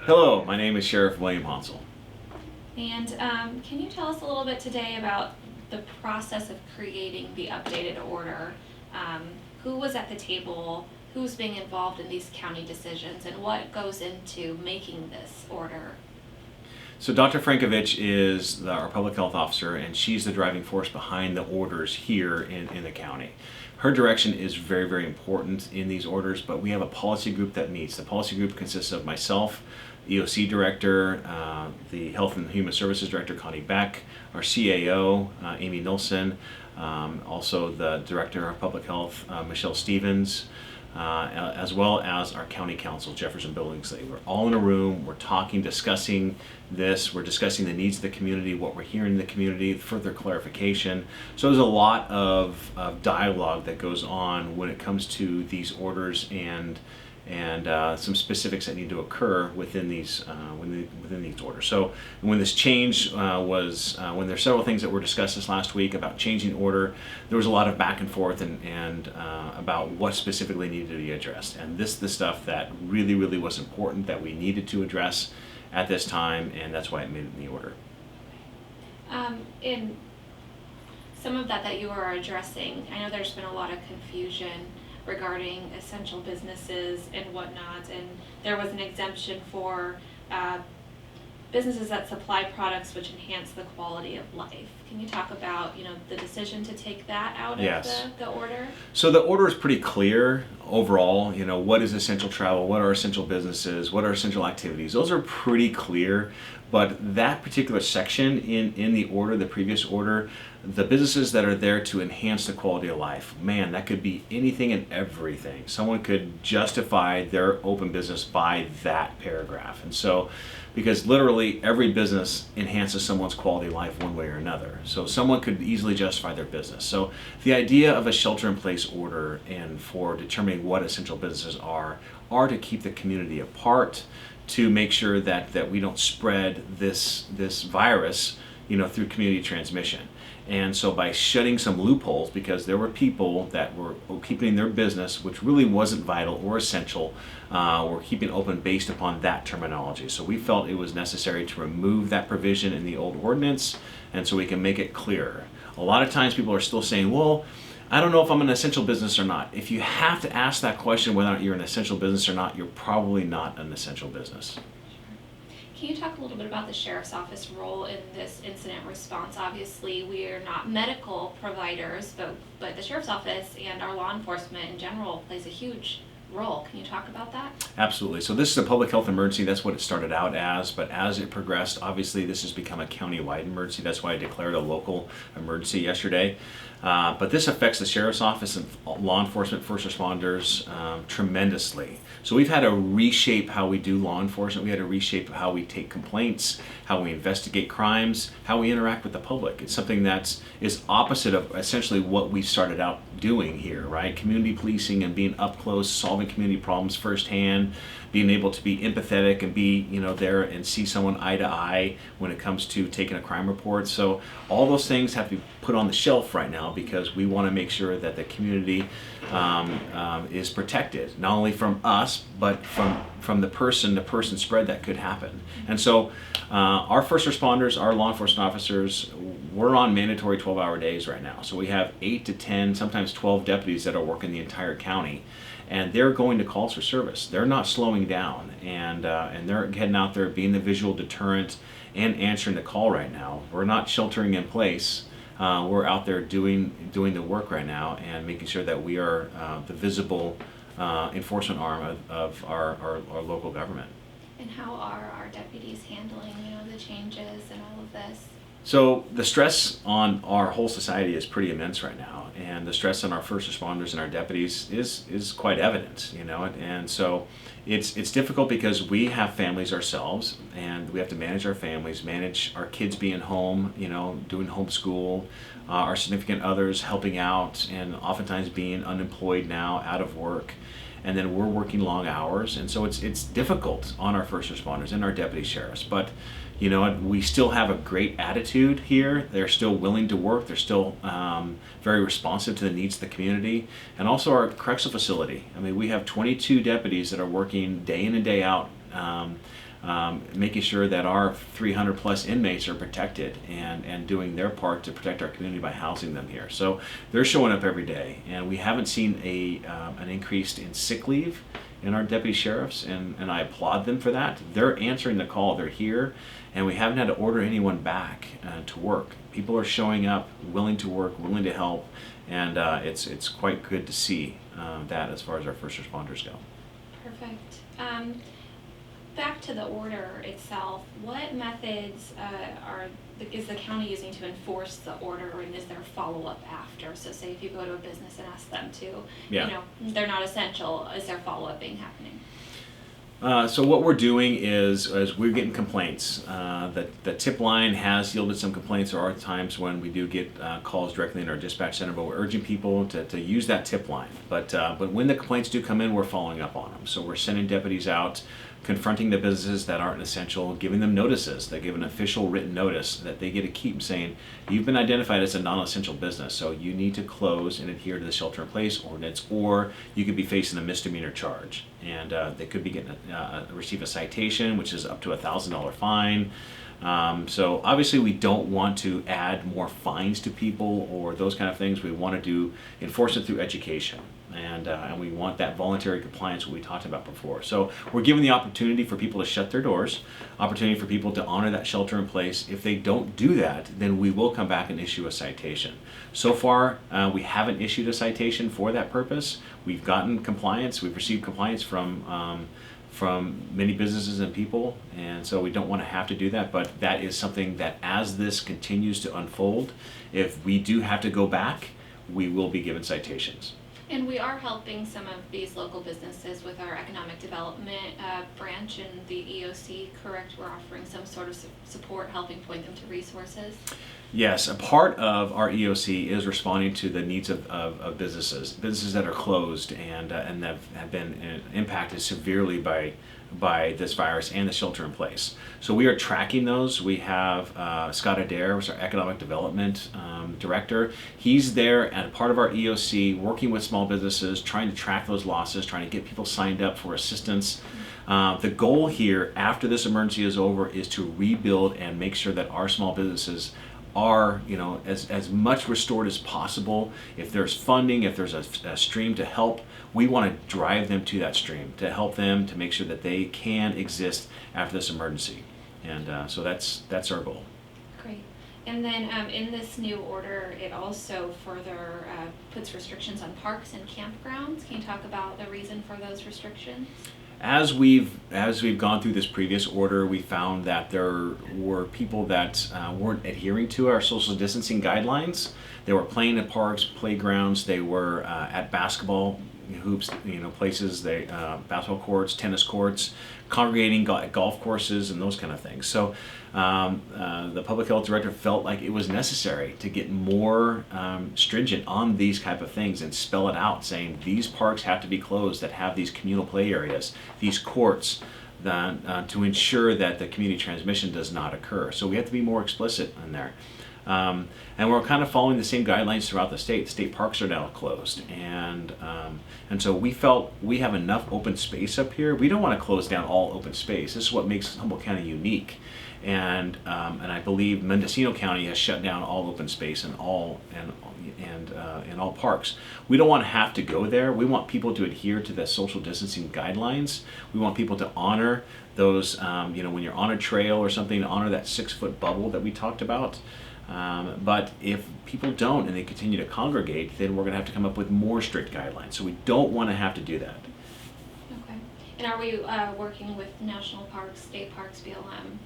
Hello, my name is Sheriff William Honsal. And can you tell us a little bit today about the process of creating the updated order? Um, who was at the table? Who's being involved in these county decisions? And what goes into making this order? So Dr. Frankovich is our public health officer, and she's the driving force behind the orders here in the county. Her direction is very, very important in these orders, but we have a policy group that meets. The policy group consists of myself, EOC Director, the Health and Human Services Director, Connie Beck, our CAO, Amy Nilsson, also the Director of Public Health, Michelle Stevens, as well as our county council, Jefferson Billingsley. We're all in a room, we're talking, discussing this, we're discussing the needs of the community, what we're hearing in the community, further clarification. So there's a lot of dialogue that goes on when it comes to these orders and some specifics that need to occur within these within these orders. So when this change was when there's several things that were discussed this last week about changing order, there was a lot of back and forth and about what specifically needed to be addressed. And this the stuff that really was important that we needed to address at this time, and that's why it made it in the order. In some of that you are addressing, I know there's been a lot of confusion regarding essential businesses and whatnot, and there was an exemption for businesses that supply products which enhance the quality of life. Can you talk about, the decision to take that out Yes. of the order? So the order is pretty clear overall. What is essential travel? What are essential businesses? What are essential activities? Those are pretty clear. But that particular section in the order, the previous order, the businesses that are there to enhance the quality of life, man, that could be anything and everything. Someone could justify their open business by that paragraph. And so, because literally every business enhances someone's quality of life one way or another. So someone could easily justify their business. So the idea of a shelter-in-place order and for determining what essential businesses are to keep the community apart, to make sure that we don't spread this virus, through community transmission. And so by shutting some loopholes, because there were people that were keeping their business, which really wasn't vital or essential, were keeping open based upon that terminology. So we felt it was necessary to remove that provision in the old ordinance, and so we can make it clearer. A lot of times people are still saying, well, I don't know if I'm an essential business or not. If you have to ask that question whether or not you're an essential business or not, you're probably not an essential business. Can you talk a little bit about the sheriff's office role in this incident response? Obviously, we are not medical providers, but the sheriff's office and our law enforcement in general plays a huge role. Can you talk about that? Absolutely. So this is a public health emergency. That's what it started out as, but as it progressed, obviously this has become a county-wide emergency. That's why I declared a local emergency yesterday. But this affects the sheriff's office and law enforcement, first responders tremendously. So we've had to reshape how we do law enforcement. We had to reshape how we take complaints, how we investigate crimes, how we interact with the public. It's something that is opposite of essentially what we started out doing here, right? Community policing and being up close, solving community problems firsthand, being able to be empathetic and be, there and see someone eye to eye when it comes to taking a crime report. So all those things have to be put on the shelf right now because we want to make sure that the community is protected, not only from us, but from the person spread that could happen. And so our first responders, our law enforcement officers, we're on mandatory 12-hour days right now. So we have 8 to 10, sometimes 12 deputies that are working the entire county. And they're going to calls for service. They're not slowing down, and they're heading out there, being the visual deterrent and answering the call right now. We're not sheltering in place. We're out there doing the work right now and making sure that we are the visible enforcement arm of our local government. And how are our deputies handling, the changes and all of this? So the stress on our whole society is pretty immense right now, and the stress on our first responders and our deputies is quite evident, and so it's difficult because we have families ourselves, and we have to manage our families, manage our kids being home, doing homeschool, our significant others helping out, and oftentimes being unemployed now, out of work. And then we're working long hours, and so it's difficult on our first responders and our deputy sheriffs. But we still have a great attitude here. They're still willing to work. They're still very responsive to the needs of the community. And also our correctional facility. I mean, we have 22 deputies that are working day in and day out making sure that our 300 plus inmates are protected and doing their part to protect our community by housing them here. So they're showing up every day, and we haven't seen an increase in sick leave in our deputy sheriffs, and I applaud them for that. They're answering the call, they're here, and we haven't had to order anyone back to work. People are showing up, willing to work, willing to help, and it's quite good to see that as far as our first responders go. Perfect. Back to the order itself, what methods is the county using to enforce the order, and is there follow-up after? So say if you go to a business and ask them to, they're not essential, is there follow-up being happening? So what we're doing is we're getting complaints. The tip line has yielded some complaints. There are times when we do get calls directly in our dispatch center, but we're urging people to use that tip line. But when the complaints do come in, we're following up on them. So we're sending deputies out, confronting the businesses that aren't essential, giving them notices. They give an official written notice that they get to keep, saying, you've been identified as a non-essential business, so you need to close and adhere to the shelter-in-place ordinance, or you could be facing a misdemeanor charge. And they could be getting receive a citation, which is up to $1,000 fine. So obviously we don't want to add more fines to people or those kind of things. We want to do enforcement through education, and we want that voluntary compliance, what we talked about before. So we're giving the opportunity for people to shut their doors, opportunity for people to honor that shelter in place. If they don't do that, then we will come back and issue a citation. So far, we haven't issued a citation for that purpose. We've gotten compliance. We've received compliance from many businesses and people, and so we don't want to have to do that, but that is something that as this continues to unfold, if we do have to go back, we will be given citations. And we are helping some of these local businesses with our economic development branch and the EOC, correct? We're offering some sort of support, helping point them to resources. Yes, a part of our EOC is responding to the needs of businesses that are closed and that have been impacted severely by this virus and the shelter in place. So we are tracking those. We have Scott Adair, who's our economic development director. He's there and part of our EOC, working with small businesses, trying to track those losses, trying to get people signed up for assistance. The goal here after this emergency is over is to rebuild and make sure that our small businesses are, as much restored as possible. If there's funding, if there's a stream to help, we want to drive them to that stream to help them to make sure that they can exist after this emergency. And so that's our goal. Great. And then in this new order, it also further puts restrictions on parks and campgrounds. Can you talk about the reason for those restrictions? As we've gone through this previous order, we found that there were people that weren't adhering to our social distancing guidelines. They were playing at parks, playgrounds. They were at basketball hoops, places, basketball courts, tennis courts, congregating at golf courses, and those kind of things. So the public health director felt like it was necessary to get more stringent on these type of things and spell it out, saying these parks have to be closed that have these communal play areas, these courts, to ensure that the community transmission does not occur. So we have to be more explicit in there. And we're kind of following the same guidelines throughout the state. State parks are now closed, and so we felt we have enough open space up here. We don't want to close down all open space. This is what makes Humboldt County unique, and I believe Mendocino County has shut down all open space and all parks. We don't want to have to go there. We want people to adhere to the social distancing guidelines. We want people to honor those. When you're on a trail or something, to honor that 6-foot bubble that we talked about. But if people don't and they continue to congregate, then we're going to have to come up with more strict guidelines. So we don't want to have to do that. Okay. And are we working with national parks, state parks, BLM,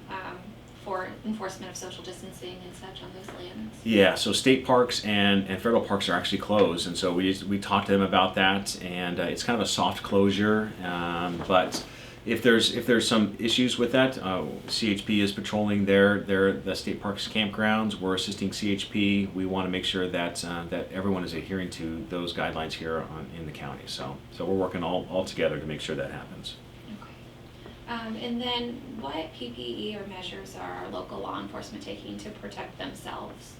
for enforcement of social distancing and such on those lands? Yeah, so state parks and federal parks are actually closed, and so we talked to them about that, and it's kind of a soft closure, but if there's some issues with that, CHP is patrolling the state parks campgrounds. We're assisting CHP. We want to make sure that everyone is adhering to those guidelines here in the county. So we're working all together to make sure that happens. Okay. And then what PPE or measures are local law enforcement taking to protect themselves?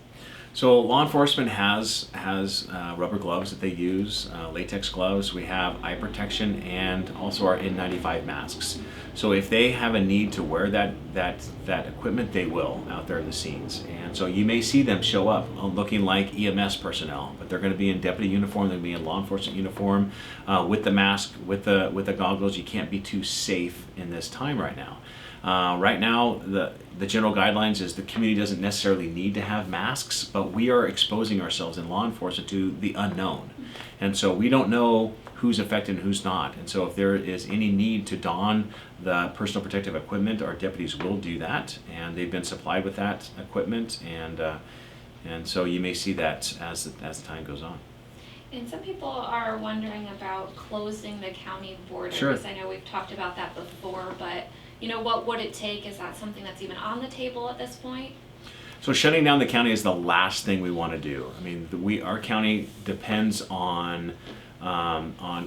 So law enforcement has rubber gloves that they use, latex gloves. We have eye protection and also our N95 masks. So if they have a need to wear that equipment, they will out there in the scenes. And so you may see them show up looking like EMS personnel, but they're going to be in deputy uniform. They're going to be in law enforcement uniform with the mask, with the goggles. You can't be too safe in this time right now. Right now, the general guidelines is the community doesn't necessarily need to have masks, but we are exposing ourselves in law enforcement to the unknown. And so we don't know who's affected and who's not. And so if there is any need to don the personal protective equipment, our deputies will do that, and they've been supplied with that equipment, and so you may see that as the time goes on. And some people are wondering about closing the county borders. Sure. I know we've talked about that before, but what would it take? Is that something that's even on the table at this point? So shutting down the county is the last thing we want to do. I mean, our county depends on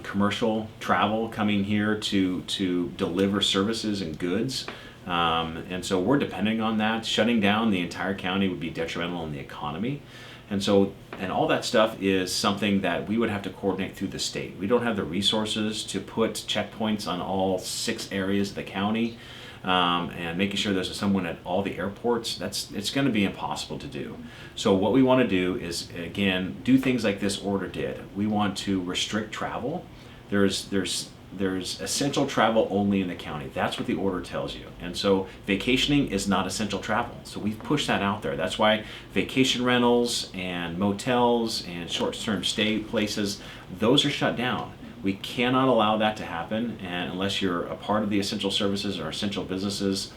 commercial travel coming here to deliver services and goods. And so we're depending on that. Shutting down the entire county would be detrimental in the economy. And all that stuff is something that we would have to coordinate through the state. We don't have the resources to put checkpoints on all 6 areas of the county, and making sure there's someone at all the airports. It's going to be impossible to do. So what we want to do is, again, do things like this order did. We want to restrict travel. There's essential travel only in the county. That's what the order tells you. And so vacationing is not essential travel. So we've pushed that out there. That's why vacation rentals and motels and short-term stay places, those are shut down. We cannot allow that to happen, and unless you're a part of the essential services or essential businesses,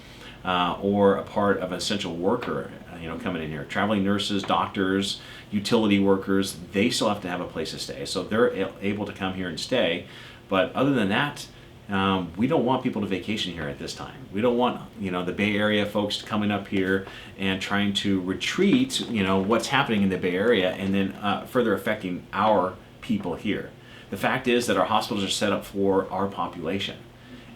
or a part of an essential worker, coming in here. Traveling nurses, doctors, utility workers, they still have to have a place to stay. So they're able to come here and stay. But other than that, we don't want people to vacation here at this time. We don't want, the Bay Area folks coming up here and trying to retreat, what's happening in the Bay Area, and then further affecting our people here. The fact is that our hospitals are set up for our population.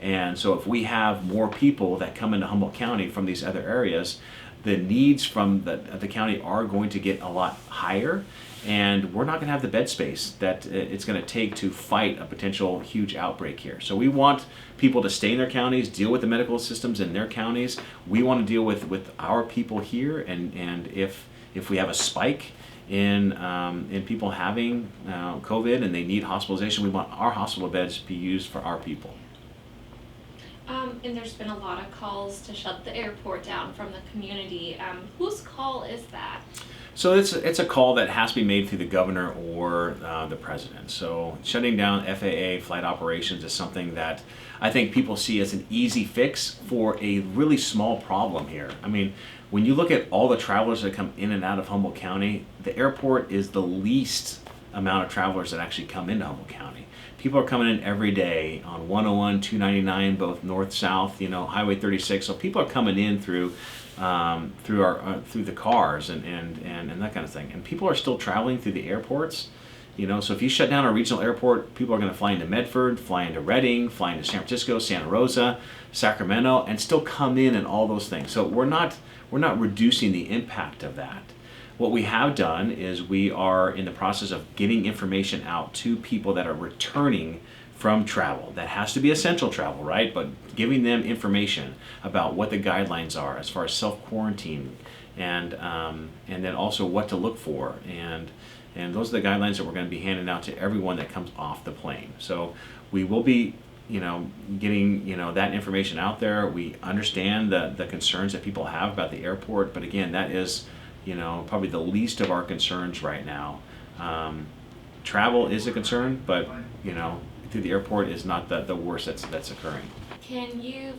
And so if we have more people that come into Humboldt County from these other areas, the needs from the county are going to get a lot higher, and we're not going to have the bed space that it's going to take to fight a potential huge outbreak here. So we want people to stay in their counties, deal with the medical systems in their counties. We want to deal with our people here, and if we have a spike in people having COVID and they need hospitalization, we want our hospital beds to be used for our people. And there's been a lot of calls to shut the airport down from the community. Whose call is that? So it's a call that has to be made through the governor or the president. So shutting down FAA flight operations is something that I think people see as an easy fix for a really small problem here. I mean, when you look at all the travelers that come in and out of Humboldt County, the airport is the least amount of travelers that actually come into Humboldt County. People are coming in every day on 101, 299, both north-south, Highway 36. So people are coming in through the cars and that kind of thing. And people are still traveling through the airports. So if you shut down a regional airport, people are going to fly into Medford, fly into Redding, fly into San Francisco, Santa Rosa, Sacramento, and still come in and all those things. So we're not reducing the impact of that. What we have done is we are in the process of getting information out to people that are returning from travel. That has to be essential travel, right? But giving them information about what the guidelines are as far as self-quarantine and then also what to look for. And those are the guidelines that we're going to be handing out to everyone that comes off the plane. So we will be getting that information out there. We understand the concerns that people have about the airport, but again, that is probably the least of our concerns right now. Travel is a concern, but through the airport is not the worst that's occurring. Can you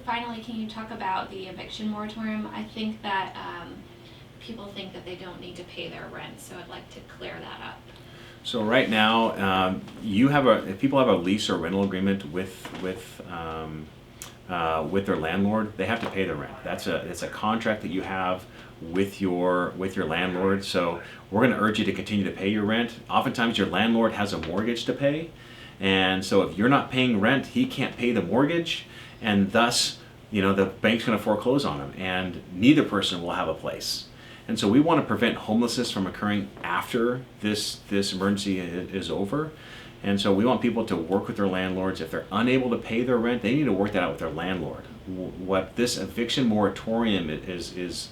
talk about the eviction moratorium? I think that people think that they don't need to pay their rent, so I'd like to clear that up. So right now, if people have a lease or rental agreement with their landlord, they have to pay the rent. It's a contract that you have with your landlord. So we're going to urge you to continue to pay your rent. Oftentimes your landlord has a mortgage to pay, and so if you're not paying rent, he can't pay the mortgage, and thus the bank's going to foreclose on him, and neither person will have a place. And so we want to prevent homelessness from occurring after this emergency is over. And so we want people to work with their landlords. If they're unable to pay their rent, they need to work that out with their landlord. What this eviction moratorium is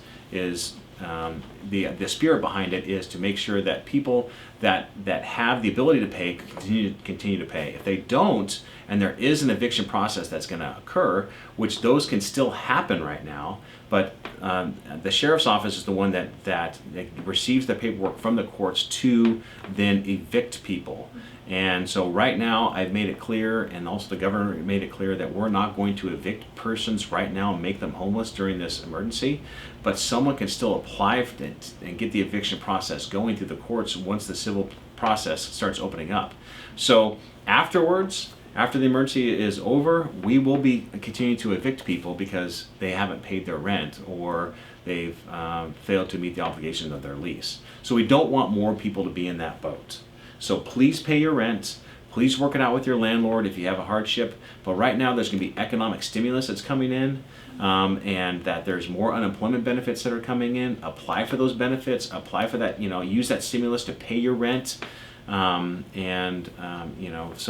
the spirit behind it is to make sure that people that have the ability to pay continue to pay. If they don't, and there is an eviction process that's going to occur, which those can still happen right now, but the sheriff's office is the one that receives the paperwork from the courts to then evict people. And so right now I've made it clear, and also the governor made it clear, that we're not going to evict persons right now and make them homeless during this emergency, but someone can still apply for it and get the eviction process going through the courts once the civil process starts opening up. So afterwards, after the emergency is over, we will be continuing to evict people because they haven't paid their rent or they've failed to meet the obligations of their lease. So we don't want more people to be in that boat. So please pay your rent. Please work it out with your landlord if you have a hardship. But right now there's going to be economic stimulus that's coming in, and that there's more unemployment benefits that are coming in. Apply for those benefits. Apply for that. Use that stimulus to pay your rent, so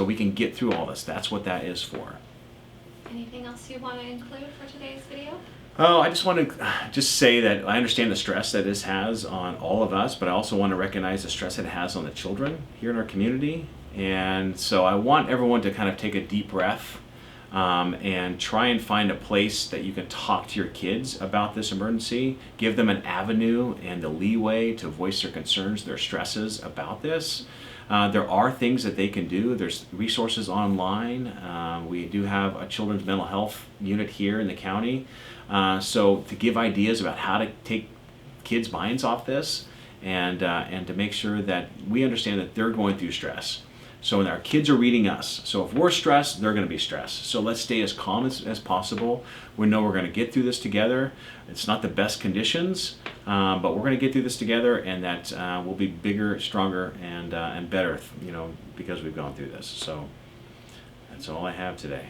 we can get through all this. That's what that is for. Anything else you want to include for today's video? Oh, I just want to say that I understand the stress that this has on all of us, but I also want to recognize the stress it has on the children here in our community. And so I want everyone to kind of take a deep breath and try and find a place that you can talk to your kids about this emergency. Give them an avenue and the leeway to voice their concerns, their stresses about this. There are things that they can do. There's resources online. We do have a children's mental health unit here in the county. So to give ideas about how to take kids' minds off this and to make sure that we understand that they're going through stress. So when our kids are reading us, so if we're stressed, they're going to be stressed. So let's stay as calm as possible. We know we're going to get through this together. It's not the best conditions, but we're going to get through this together, and that we'll be bigger, stronger, and better, because we've gone through this. So that's all I have today.